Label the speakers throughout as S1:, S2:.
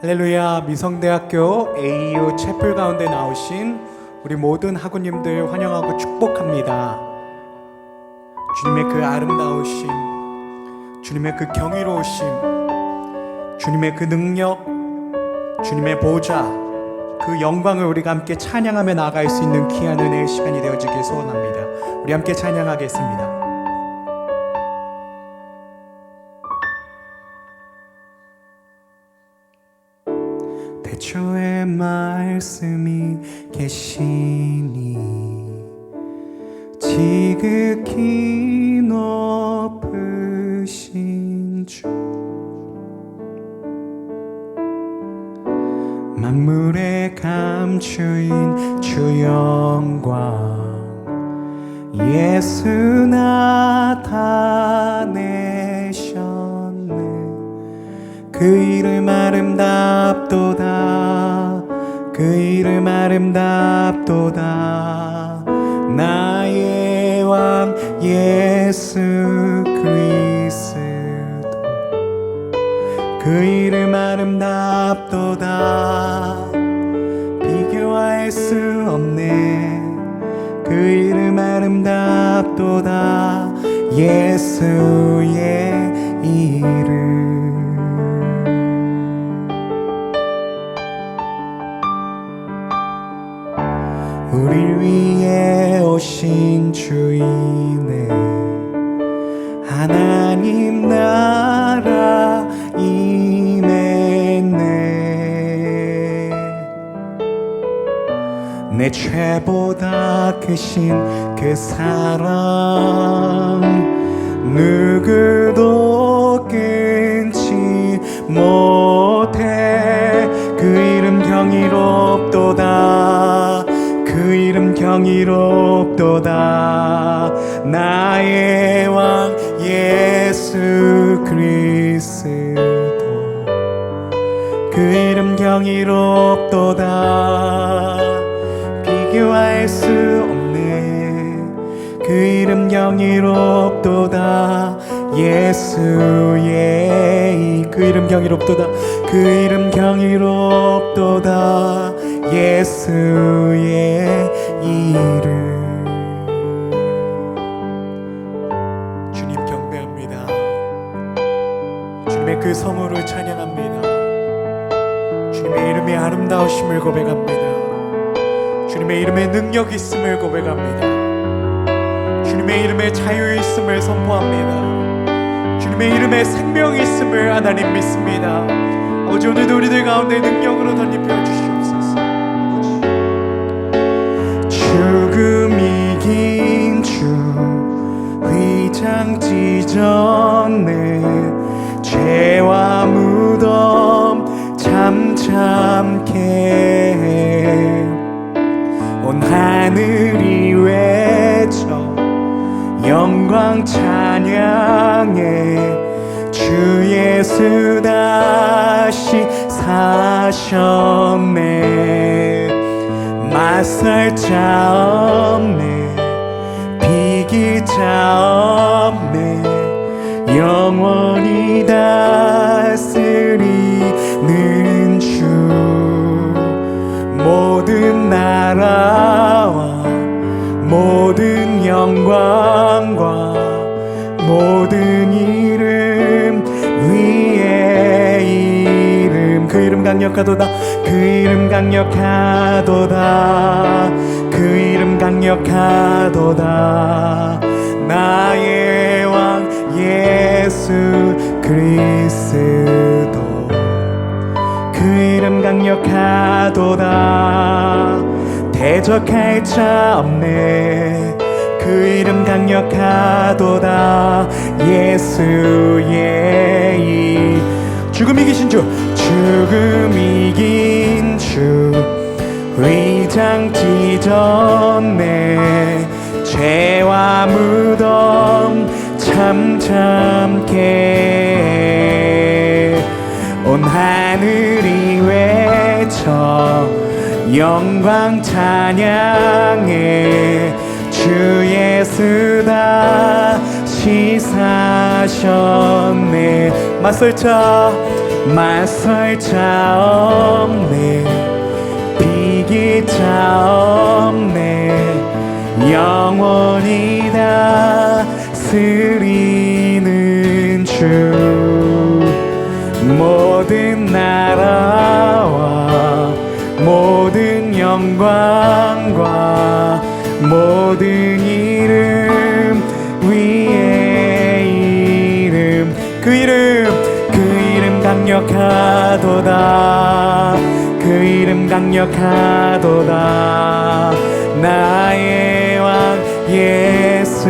S1: 할렐루야. 미성대학교 AU 채플 가운데 나오신 우리 모든 학우님들 환영하고 축복합니다. 주님의 그 아름다우심, 주님의 그 경이로우심, 주님의 그 능력, 주님의 보좌, 그 영광을 우리가 함께 찬양하며 나아갈 수 있는 귀한 은혜의 시간이 되어지길 소원합니다. 우리 함께 찬양하겠습니다. 태초에 말씀이 계시니 지극히 높으신 주, 만물에 감추인 주 영광 예수 나타내셨네. 그 이름 아름답도다, 그 이름 아름답도다. 나의 왕 예수 그리스도, 그 이름 아름답도다. 비교할 수 없네. 그 이름 아름답도다. 예수의 이름. 우릴 위해 오신 주이네. 하나님 나라 임했네. 내 죄보다 크신 그 사랑 누구도 끊지 못해. 그 이름 경이롭도다, 그 이름 경이롭도다. 나의 왕 예수 그리스도, 그 이름 경이롭도다. 비교할 수 없네. 그 이름 경이롭도다. 예수의 그 이름 경이롭도다. 그 이름 경이롭도다. 예수의 이름. 주님 경배합니다. 주님의 그 성호를 찬양합니다. 주님의 이름의 아름다우심을 고백합니다. 주님의 이름에 능력이 있음을 고백합니다. 주님의 이름에 자유 있음을 선포합니다. 주님의 이름에 생명이 있음을 하나님 믿습니다. 아버지, 오늘도 우리들 가운데 능력으로 덧입혀 주시옵소서. 죽음 이긴 주 휘장 찢었네. 죄와 무덤 잠잠케 온 하늘이 외쳐 영광 찬양해. 주 예수 다시 사셨네. 맞설 자 없네, 비길 자 없네. 영원히 다스리는 주, 모든 나라와 모든 영광과 모든 이름 위에 이름. 그 이름 강력하도다, 그 이름 강력하도다, 그 이름 강력하도다. 나의 왕 예수 그리스도, 그 이름 강력하도다. 대적할 자 없네. 그 이름 강력하도다. 예수의 이 죽음 이기신 주, 죽음 이긴 주 휘장 찢었네. 죄와 무덤 잠잠케 온 하늘이 외쳐 영광 찬양해. 주 예수 다시 사셨네. 맞설자 맞설 자 없네, 비길 자 없네. 영원히 다스리는 주, 모든 나라와 모든 영광과 모든 이름 위에 이름, 그 이름 강력하도다, 그 이름 강력하도다. 나의 왕 예수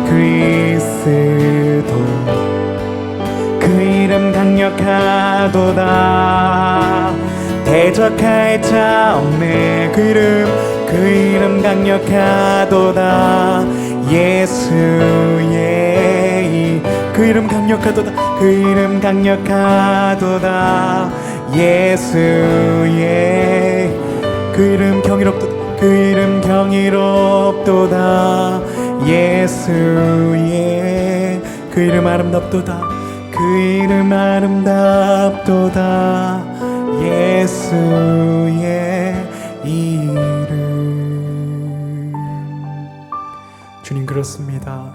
S1: 그리스도, 그 이름 강력하도다. 대적할 자 없네, 그 이름 강력하도다. 예수의 그 이름 강력하도다, 그 이름 강력하도다. 예수의 그 이름 경이롭도다, 그 이름 경이롭도다. 예수의 그 이름 아름답도다, 그 이름 아름답도다. 예수의 이름. 주님, 그렇습니다.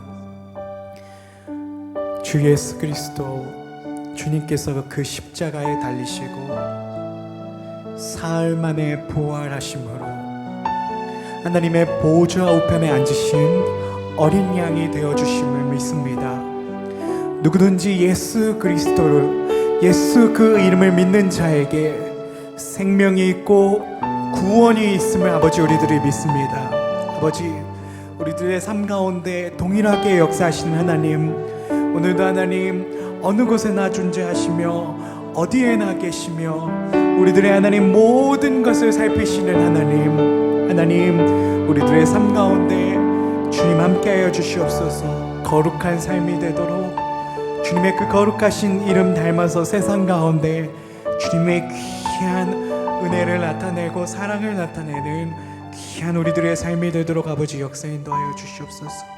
S1: 주 예수 그리스도, 주님께서 그 십자가에 달리시고 사흘 만에 부활하심으로 하나님의 보좌 우편에 앉으신 어린 양이 되어주심을 믿습니다. 누구든지 예수 그리스도를, 예수 그 이름을 믿는 자에게 생명이 있고 구원이 있음을 아버지 우리들이 믿습니다. 아버지, 우리들의 삶 가운데 동일하게 역사하시는 하나님, 오늘도 하나님 어느 곳에나 존재하시며 어디에나 계시며 우리들의 하나님 모든 것을 살피시는 하나님, 우리들의 삶 가운데 주님 함께하여 주시옵소서. 거룩한 삶이 되도록 주님의 그 거룩하신 이름 닮아서 세상 가운데 주님의 귀한 은혜를 나타내고 사랑을 나타내는 귀한 우리들의 삶이 되도록 아버지 역사 인도하여 주시옵소서.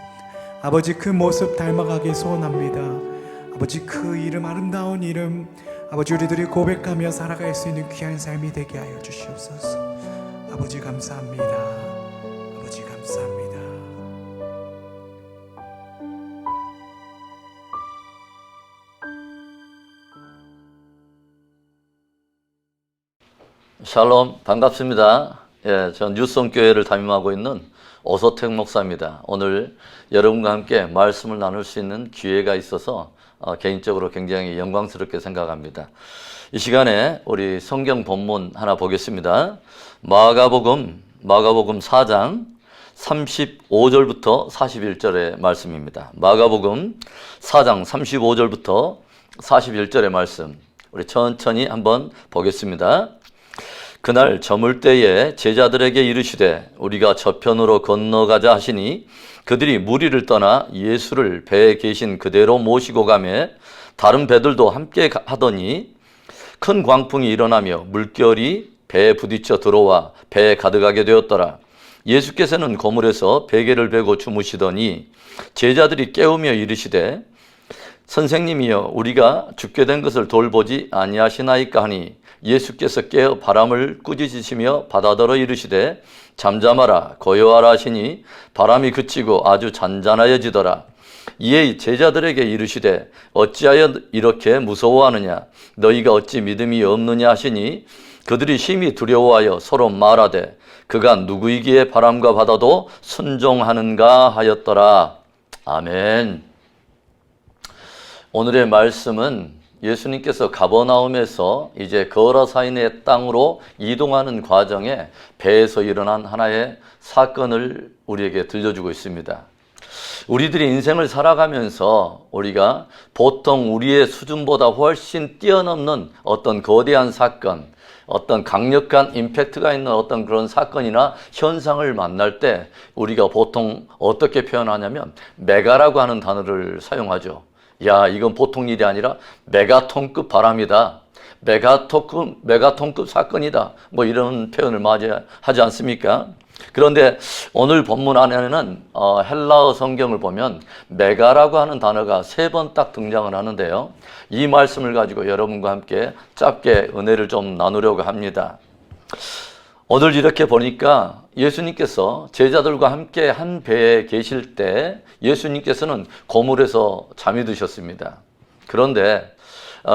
S1: 아버지, 그 모습 닮아가기 소원합니다. 아버지, 그 이름, 아름다운 이름, 아버지 우리들이 고백하며 살아갈 수 있는 귀한 삶이 되게 하여 주시옵소서. 아버지 감사합니다. 아버지 감사합니다.
S2: 샬롬, 반갑습니다. 전 뉴송교회를 담임하고 있는 오소택 목사입니다. 오늘 여러분과 함께 말씀을 나눌 수 있는 기회가 있어서 개인적으로 굉장히 영광스럽게 생각합니다. 이 시간에 우리 성경 본문 하나 보겠습니다. 마가복음 4장 35절부터 41절의 말씀입니다. 마가복음 4장 35절부터 41절의 말씀, 우리 천천히 한번 보겠습니다. 그날 저물 때에 제자들에게 이르시되 우리가 저편으로 건너가자 하시니 그들이 무리를 떠나 예수를 배에 계신 그대로 모시고 가매 다른 배들도 함께 하더니 큰 광풍이 일어나며 물결이 배에 부딪혀 들어와 배에 가득하게 되었더라. 예수께서는 거물에서 베개를 베고 주무시더니 제자들이 깨우며 이르시되 선생님이여, 우리가 죽게 된 것을 돌보지 아니하시나이까 하니 예수께서 깨어 바람을 꾸짖으시며 바다더러 이르시되 잠잠하라 고요하라 하시니 바람이 그치고 아주 잔잔하여지더라. 이에 제자들에게 이르시되 어찌하여 이렇게 무서워하느냐, 너희가 어찌 믿음이 없느냐 하시니 그들이 심히 두려워하여 서로 말하되 그가 누구이기에 바람과 바다도 순종하는가 하였더라. 아멘. 오늘의 말씀은 예수님께서 가버나움에서 이제 거라사인의 땅으로 이동하는 과정에 배에서 일어난 하나의 사건을 우리에게 들려주고 있습니다. 우리들이 인생을 살아가면서 우리가 보통 우리의 수준보다 훨씬 뛰어넘는 어떤 거대한 사건, 어떤 강력한 임팩트가 있는 어떤 그런 사건이나 현상을 만날 때 우리가 보통 어떻게 표현하냐면 메가라고 하는 단어를 사용하죠. 야, 이건 보통 일이 아니라 메가톤급 바람이다, 메가톤급 사건이다, 뭐 이런 표현을 많이 하지 않습니까? 그런데 오늘 본문 안에는 헬라어 성경을 보면 메가라고 하는 단어가 3번 딱 등장을 하는데요. 이 말씀을 가지고 여러분과 함께 짧게 은혜를 좀 나누려고 합니다. 오늘 이렇게 보니까 예수님께서 제자들과 함께 한 배에 계실 때 예수님께서는 고물에서 잠이 드셨습니다. 그런데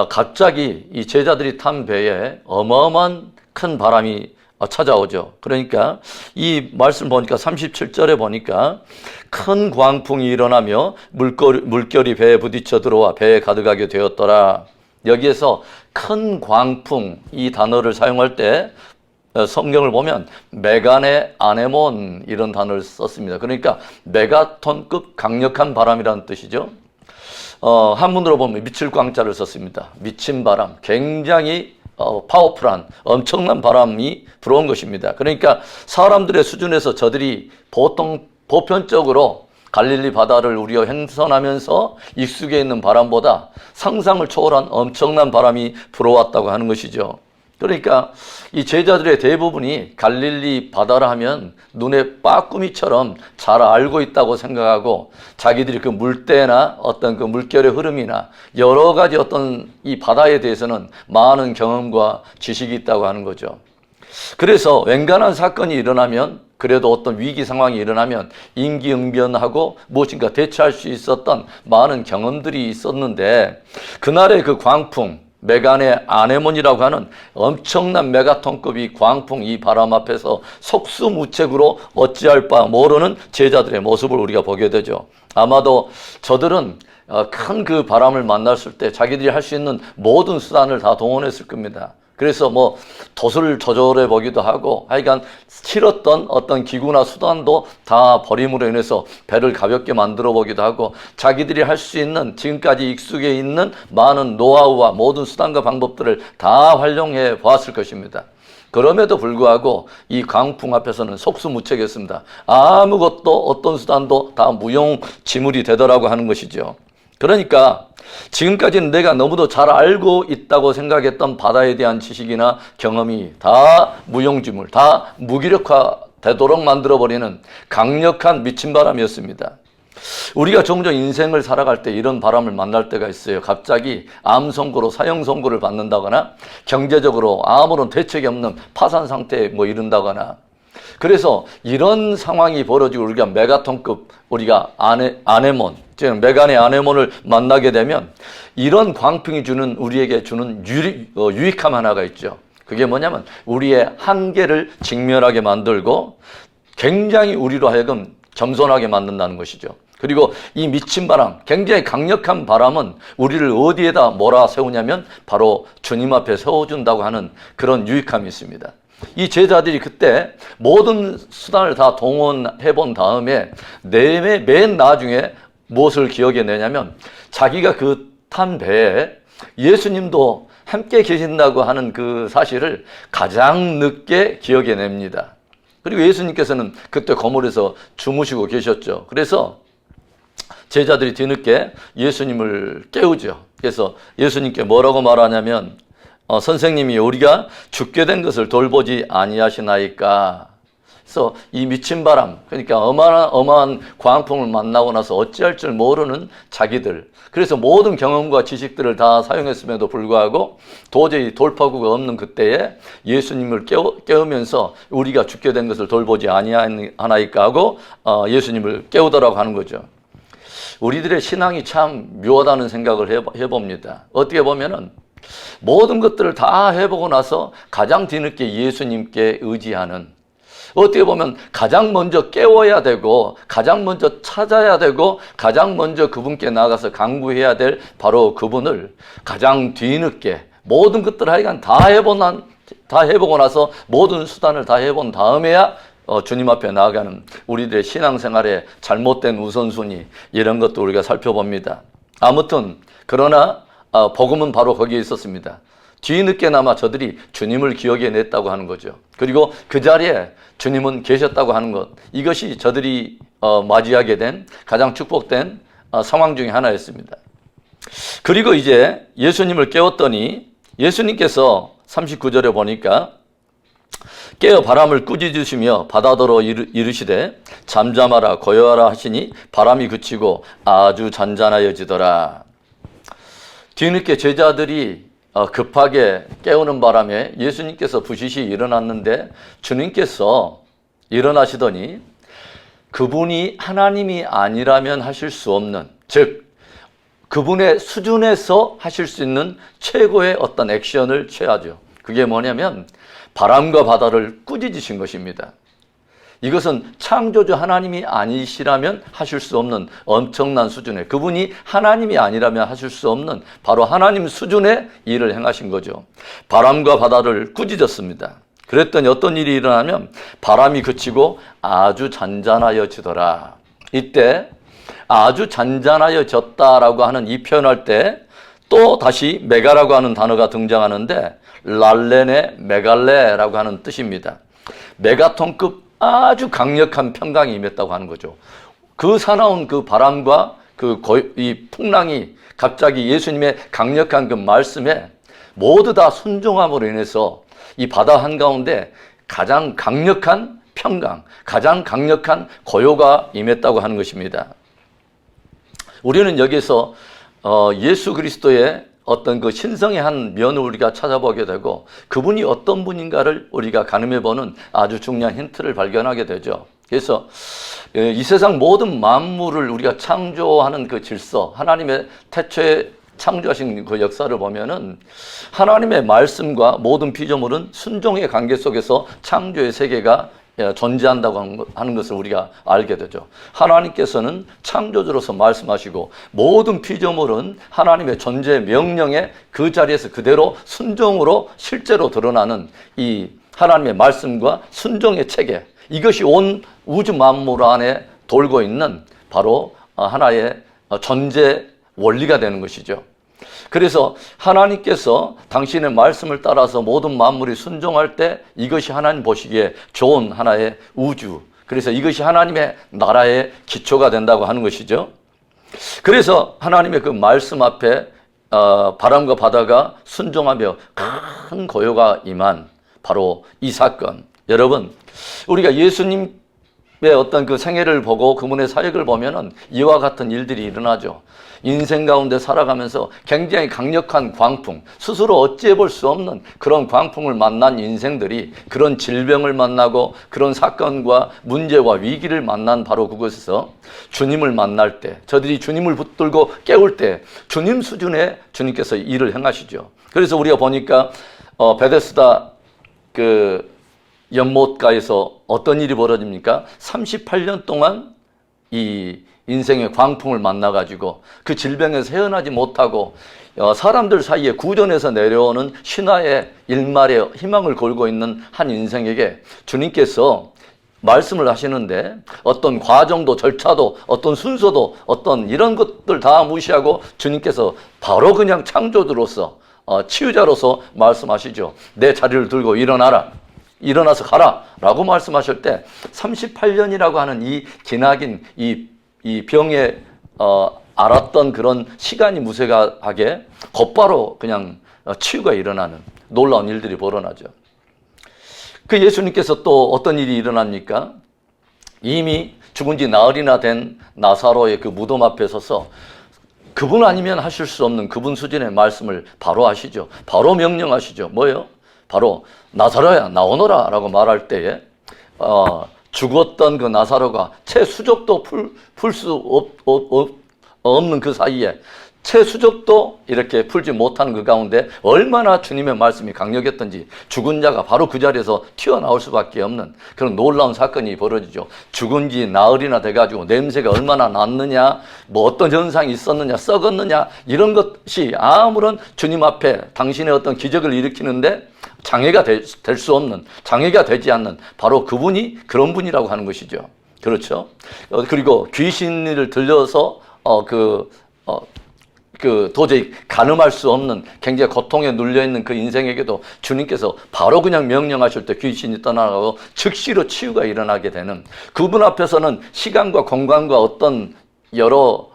S2: 갑자기 이 제자들이 탄 배에 어마어마한 큰 바람이 찾아오죠. 그러니까 이 말씀 보니까 37절에 보니까 큰 광풍이 일어나며 물결이 배에 부딪혀 들어와 배에 가득하게 되었더라. 여기에서 큰 광풍 이 단어를 사용할 때 성경을 보면 메가네 아네몬 이런 단어를 썼습니다. 그러니까 메가톤급 강력한 바람이라는 뜻이죠. 한문으로 보면 미칠 광자를 썼습니다. 미친 바람, 굉장히 파워풀한 엄청난 바람이 불어온 것입니다. 그러니까 사람들의 수준에서 저들이 보편적으로 갈릴리 바다를 우리어 행선하면서 익숙해 있는 바람보다 상상을 초월한 엄청난 바람이 불어왔다고 하는 것이죠. 그러니까 이 제자들의 대부분이 갈릴리 바다라 하면 눈에 빠꾸미처럼 잘 알고 있다고 생각하고 자기들이 그 물때나 어떤 그 물결의 흐름이나 여러 가지 어떤 이 바다에 대해서는 많은 경험과 지식이 있다고 하는 거죠. 그래서 웬간한 사건이 일어나면 그래도 어떤 위기 상황이 일어나면 임기응변하고 무엇인가 대처할 수 있었던 많은 경험들이 있었는데 그날의 그 광풍 메가네 아네몬이라고 하는 엄청난 메가톤급이 광풍 이 바람 앞에서 속수무책으로 어찌할 바 모르는 제자들의 모습을 우리가 보게 되죠. 아마도 저들은 큰 그 바람을 만났을 때 자기들이 할 수 있는 모든 수단을 다 동원했을 겁니다. 그래서 뭐 돛을 조절해 보기도 하고 하여간 싫었던 어떤 기구나 수단도 다 버림으로 인해서 배를 가볍게 만들어 보기도 하고 자기들이 할 수 있는 지금까지 익숙해 있는 많은 노하우와 모든 수단과 방법들을 다 활용해 보았을 것입니다. 그럼에도 불구하고 이 강풍 앞에서는 속수무책이었습니다. 아무것도 어떤 수단도 다 무용지물이 되더라고 하는 것이죠. 그러니까 지금까지는 내가 너무도 잘 알고 있다고 생각했던 바다에 대한 지식이나 경험이 다 무용지물, 다 무기력화되도록 만들어버리는 강력한 미친 바람이었습니다. 우리가 종종 인생을 살아갈 때 이런 바람을 만날 때가 있어요. 갑자기 암 선고로 사형 선고를 받는다거나 경제적으로 아무런 대책이 없는 파산 상태에 이른다거나 그래서 이런 상황이 벌어지고 우리가 메가톤급 우리가 아네몬 즉 메가네 아네몬을 만나게 되면 이런 광풍이 주는 우리에게 주는 유익함 하나가 있죠. 그게 뭐냐면 우리의 한계를 직면하게 만들고 굉장히 우리로 하여금 겸손하게 만든다는 것이죠. 그리고 이 미친 바람, 굉장히 강력한 바람은 우리를 어디에다 몰아세우냐면 바로 주님 앞에 세워준다고 하는 그런 유익함이 있습니다. 이 제자들이 그때 모든 수단을 다 동원해 본 다음에 맨 나중에 무엇을 기억해내냐면 자기가 그 탄 배에 예수님도 함께 계신다고 하는 그 사실을 가장 늦게 기억해냅니다. 그리고 예수님께서는 그때 거물에서 주무시고 계셨죠. 그래서 제자들이 뒤늦게 예수님을 깨우죠. 그래서 예수님께 뭐라고 말하냐면 선생님이 우리가 죽게 된 것을 돌보지 아니하시나이까. 그래서 이 미친 바람, 그러니까 어마어마한 광풍을 만나고 나서 어찌할 줄 모르는 자기들, 그래서 모든 경험과 지식들을 다 사용했음에도 불구하고 도저히 돌파구가 없는 그때에 예수님을 깨우면서 우리가 죽게 된 것을 돌보지 아니하나이까 하고 예수님을 깨우더라고 하는 거죠. 우리들의 신앙이 참 묘하다는 생각을 해봅니다. 어떻게 보면은 모든 것들을 다 해보고 나서 가장 뒤늦게 예수님께 의지하는, 어떻게 보면 가장 먼저 깨워야 되고 가장 먼저 찾아야 되고 가장 먼저 그분께 나가서 강구해야 될 바로 그분을 가장 뒤늦게 모든 것들을 하여간 다 해보고 나서 모든 수단을 다 해본 다음에야 주님 앞에 나아가는 우리들의 신앙생활의 잘못된 우선순위, 이런 것도 우리가 살펴봅니다. 아무튼 그러나 복음은 바로 거기에 있었습니다. 뒤늦게나마 저들이 주님을 기억해냈다고 하는 거죠. 그리고 그 자리에 주님은 계셨다고 하는 것, 이것이 저들이 맞이하게 된 가장 축복된 상황 중에 하나였습니다. 그리고 이제 예수님을 깨웠더니 예수님께서 39절에 보니까 깨어 바람을 꾸짖으시며 바다더러 이르시되 잠잠하라 고요하라 하시니 바람이 그치고 아주 잔잔하여지더라. 뒤늦게 제자들이 급하게 깨우는 바람에 예수님께서 부시시 일어났는데 주님께서 일어나시더니 그분이 하나님이 아니라면 하실 수 없는, 즉 그분의 수준에서 하실 수 있는 최고의 어떤 액션을 취하죠. 그게 뭐냐면 바람과 바다를 꾸짖으신 것입니다. 이것은 창조주 하나님이 아니시라면 하실 수 없는 엄청난 수준의, 그분이 하나님이 아니라면 하실 수 없는 바로 하나님 수준의 일을 행하신 거죠. 바람과 바다를 꾸짖었습니다. 그랬더니 어떤 일이 일어나면 바람이 그치고 아주 잔잔하여지더라. 이때 아주 잔잔하여졌다라고 하는 이 표현할 때 또 다시 메가라고 하는 단어가 등장하는데 랄레네 메갈레라고 하는 뜻입니다. 메가톤급 아주 강력한 평강이 임했다고 하는 거죠. 그 사나운 그 바람과 이 풍랑이 갑자기 예수님의 강력한 그 말씀에 모두 다 순종함으로 인해서 이 바다 한가운데 가장 강력한 평강, 가장 강력한 고요가 임했다고 하는 것입니다. 우리는 여기서 예수 그리스도의 어떤 그 신성의 한 면을 우리가 찾아보게 되고 그분이 어떤 분인가를 우리가 가늠해보는 아주 중요한 힌트를 발견하게 되죠. 그래서 이 세상 모든 만물을 우리가 창조하는 그 질서, 하나님의 태초에 창조하신 그 역사를 보면은 하나님의 말씀과 모든 피조물은 순종의 관계 속에서 창조의 세계가 존재한다고 하는 것을 우리가 알게 되죠. 하나님께서는 창조주로서 말씀하시고 모든 피조물은 하나님의 존재 명령에 그 자리에서 그대로 순종으로 실제로 드러나는 이 하나님의 말씀과 순종의 체계, 이것이 온 우주 만물 안에 돌고 있는 바로 하나의 존재 원리가 되는 것이죠. 그래서 하나님께서 당신의 말씀을 따라서 모든 만물이 순종할 때 이것이 하나님 보시기에 좋은 하나의 우주, 그래서 이것이 하나님의 나라의 기초가 된다고 하는 것이죠. 그래서 하나님의 그 말씀 앞에 바람과 바다가 순종하며 큰 고요가 임한 바로 이 사건. 여러분, 우리가 예수님의 어떤 그 생애를 보고 그분의 사역을 보면은 이와 같은 일들이 일어나죠. 인생 가운데 살아가면서 굉장히 강력한 광풍, 스스로 어찌해 볼 수 없는 그런 광풍을 만난 인생들이 그런 질병을 만나고 그런 사건과 문제와 위기를 만난 바로 그곳에서 주님을 만날 때, 저들이 주님을 붙들고 깨울 때 주님 수준의 주님께서 일을 행하시죠. 그래서 우리가 보니까 베데스다 그 연못가에서 어떤 일이 벌어집니까? 38년 동안 이 인생의 광풍을 만나가지고 그 질병에서 헤어나지 못하고 사람들 사이에 구전에서 내려오는 신화의 일말의 희망을 걸고 있는 한 인생에게 주님께서 말씀을 하시는데 어떤 과정도 절차도 어떤 순서도 어떤 이런 것들 다 무시하고 주님께서 바로 그냥 창조주로서 치유자로서 말씀하시죠. 내 자리를 들고 일어나라. 일어나서 가라 라고 말씀하실 때 38년이라고 하는 이 기나긴 이 병에 알았던 그런 시간이 무색하게 곧바로 그냥 치유가 일어나는 놀라운 일들이 벌어나죠. 그 예수님께서 또 어떤 일이 일어납니까? 이미 죽은 지 나흘이나 된 나사로의 그 무덤 앞에 서서 그분 아니면 하실 수 없는 그분 수준의 말씀을 바로 하시죠. 바로 명령하시죠. 뭐예요? 바로 나사로야 나오너라 라고 말할 때에 죽었던 그 나사로가 채 수족도 풀 수 없는 그 사이에 채 수족도 이렇게 풀지 못하는 그 가운데 얼마나 주님의 말씀이 강력했던지 죽은 자가 바로 그 자리에서 튀어나올 수밖에 없는 그런 놀라운 사건이 벌어지죠. 죽은 지 나흘이나 돼가지고 냄새가 얼마나 났느냐, 뭐 어떤 현상이 있었느냐, 썩었느냐, 이런 것이 아무런 주님 앞에 당신의 어떤 기적을 일으키는데 장애가 될 수 없는, 장애가 되지 않는 바로 그분이 그런 분이라고 하는 것이죠. 그렇죠. 그리고 귀신을 들려서 도저히 가늠할 수 없는 굉장히 고통에 눌려있는 그 인생에게도 주님께서 바로 그냥 명령하실 때 귀신이 떠나가고 즉시로 치유가 일어나게 되는, 그분 앞에서는 시간과 공간과 어떤 여러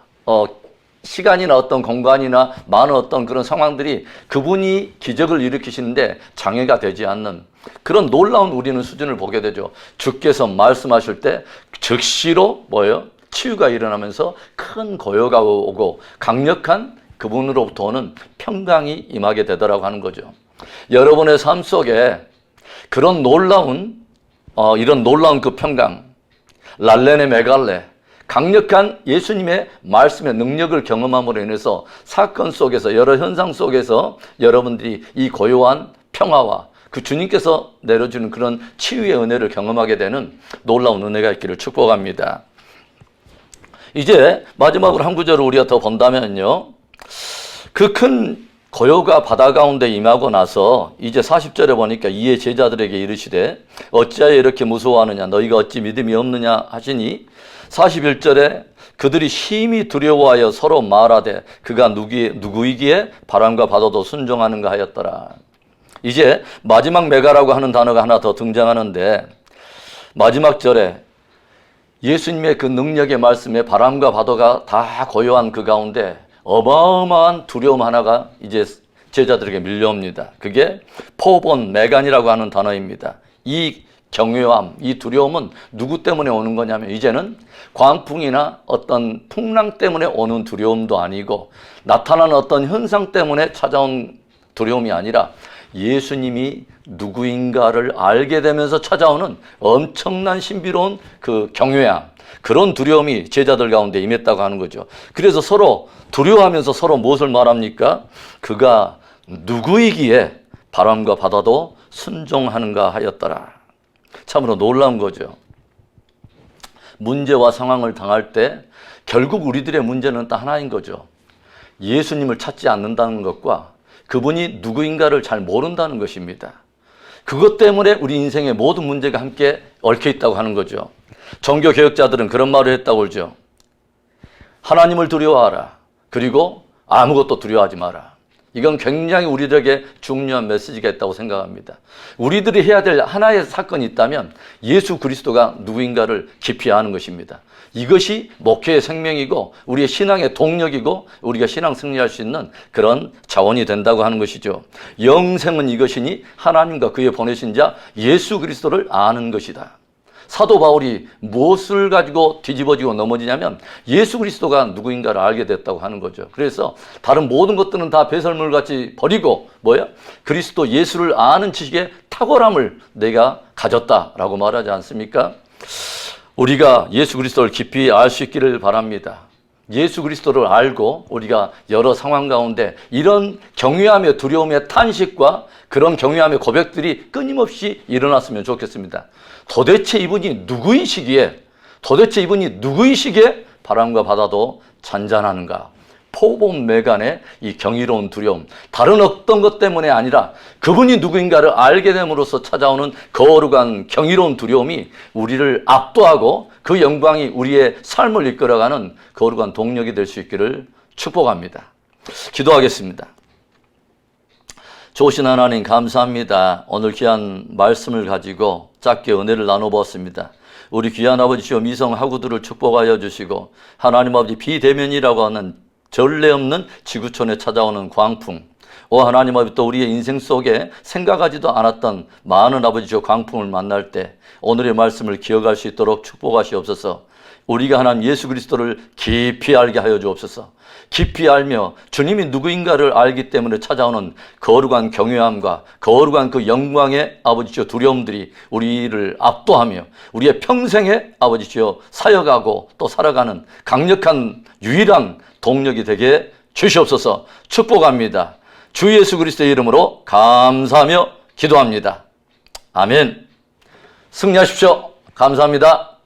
S2: 시간이나 어떤 공간이나 많은 어떤 그런 상황들이 그분이 기적을 일으키시는데 장애가 되지 않는 그런 놀라운 우리는 수준을 보게 되죠. 주께서 말씀하실 때 즉시로 뭐예요? 치유가 일어나면서 큰 고요가 오고 강력한 그분으로부터 오는 평강이 임하게 되더라고 하는 거죠. 여러분의 삶 속에 그런 이런 놀라운 그 평강, 랄레네 메갈레, 강력한 예수님의 말씀의 능력을 경험함으로 인해서 사건 속에서, 여러 현상 속에서 여러분들이 이 고요한 평화와 그 주님께서 내려주는 그런 치유의 은혜를 경험하게 되는 놀라운 은혜가 있기를 축복합니다. 이제 마지막으로 한 구절을 우리가 더 본다면요, 그 큰 고요가 바다 가운데 임하고 나서 이제 40절에 보니까 이에 제자들에게 이르시되 어찌하여 이렇게 무서워하느냐, 너희가 어찌 믿음이 없느냐 하시니 41절에 그들이 심히 두려워하여 서로 말하되 그가 누구이기에 바람과 바다도 순종하는가 하였더라. 이제 마지막 메가라고 하는 단어가 하나 더 등장하는데, 마지막 절에 예수님의 그 능력의 말씀에 바람과 바다가 다 고요한 그 가운데 어마어마한 두려움 하나가 이제 제자들에게 밀려옵니다. 그게 포본 메간이라고 하는 단어입니다. 이 경외함, 이 두려움은 누구 때문에 오는 거냐면, 이제는 광풍이나 어떤 풍랑 때문에 오는 두려움도 아니고 나타나는 어떤 현상 때문에 찾아온 두려움이 아니라 예수님이 누구인가를 알게 되면서 찾아오는 엄청난 신비로운 그 경외함, 그런 두려움이 제자들 가운데 임했다고 하는 거죠. 그래서 서로 두려워하면서 서로 무엇을 말합니까? 그가 누구이기에 바람과 바다도 순종하는가 하였더라. 참으로 놀라운 거죠. 문제와 상황을 당할 때 결국 우리들의 문제는 딱 하나인 거죠. 예수님을 찾지 않는다는 것과 그분이 누구인가를 잘 모른다는 것입니다. 그것 때문에 우리 인생의 모든 문제가 함께 얽혀 있다고 하는 거죠. 종교개혁자들은 그런 말을 했다고 그러죠. 하나님을 두려워하라. 그리고 아무것도 두려워하지 마라. 이건 굉장히 우리들에게 중요한 메시지가 있다고 생각합니다. 우리들이 해야 될 하나의 사건이 있다면 예수 그리스도가 누구인가를 깊이 아는 것입니다. 이것이 목회의 생명이고 우리의 신앙의 동력이고 우리가 신앙 승리할 수 있는 그런 자원이 된다고 하는 것이죠. 영생은 이것이니 하나님과 그의 보내신 자 예수 그리스도를 아는 것이다. 사도 바울이 무엇을 가지고 뒤집어지고 넘어지냐면 예수 그리스도가 누구인가를 알게 됐다고 하는 거죠. 그래서 다른 모든 것들은 다 배설물같이 버리고 그리스도 예수를 아는 지식의 탁월함을 내가 가졌다라고 말하지 않습니까? 우리가 예수 그리스도를 깊이 알 수 있기를 바랍니다. 예수 그리스도를 알고 우리가 여러 상황 가운데 이런 경외함의 두려움의 탄식과 그런 경외함의 고백들이 끊임없이 일어났으면 좋겠습니다. 도대체 이분이 누구이시기에 바람과 바다도 잔잔하는가? 포본 메간의 이 경이로운 두려움, 다른 어떤 것 때문에 아니라 그분이 누구인가를 알게 됨으로써 찾아오는 거룩한 경이로운 두려움이 우리를 압도하고 그 영광이 우리의 삶을 이끌어가는 거룩한 동력이 될 수 있기를 축복합니다. 기도하겠습니다. 좋으신 하나님 감사합니다. 오늘 귀한 말씀을 가지고 짧게 은혜를 나눠보았습니다. 우리 귀한 아버지 주여 미성 하구들을 축복하여 주시고 하나님 아버지 비대면이라고 하는 전례 없는 지구촌에 찾아오는 광풍, 하나님 아버지 또 우리의 인생 속에 생각하지도 않았던 많은 아버지 주여 광풍을 만날 때 오늘의 말씀을 기억할 수 있도록 축복하시옵소서. 우리가 하나님 예수 그리스도를 깊이 알게 하여 주옵소서. 깊이 알며 주님이 누구인가를 알기 때문에 찾아오는 거룩한 경외함과 거룩한 그 영광의 아버지 주여 두려움들이 우리를 압도하며 우리의 평생에 아버지 주여 사역하고 또 살아가는 강력한 유일한 동력이 되게 주시옵소서. 축복합니다. 주 예수 그리스도의 이름으로 감사하며 기도합니다. 아멘. 승리하십시오. 감사합니다.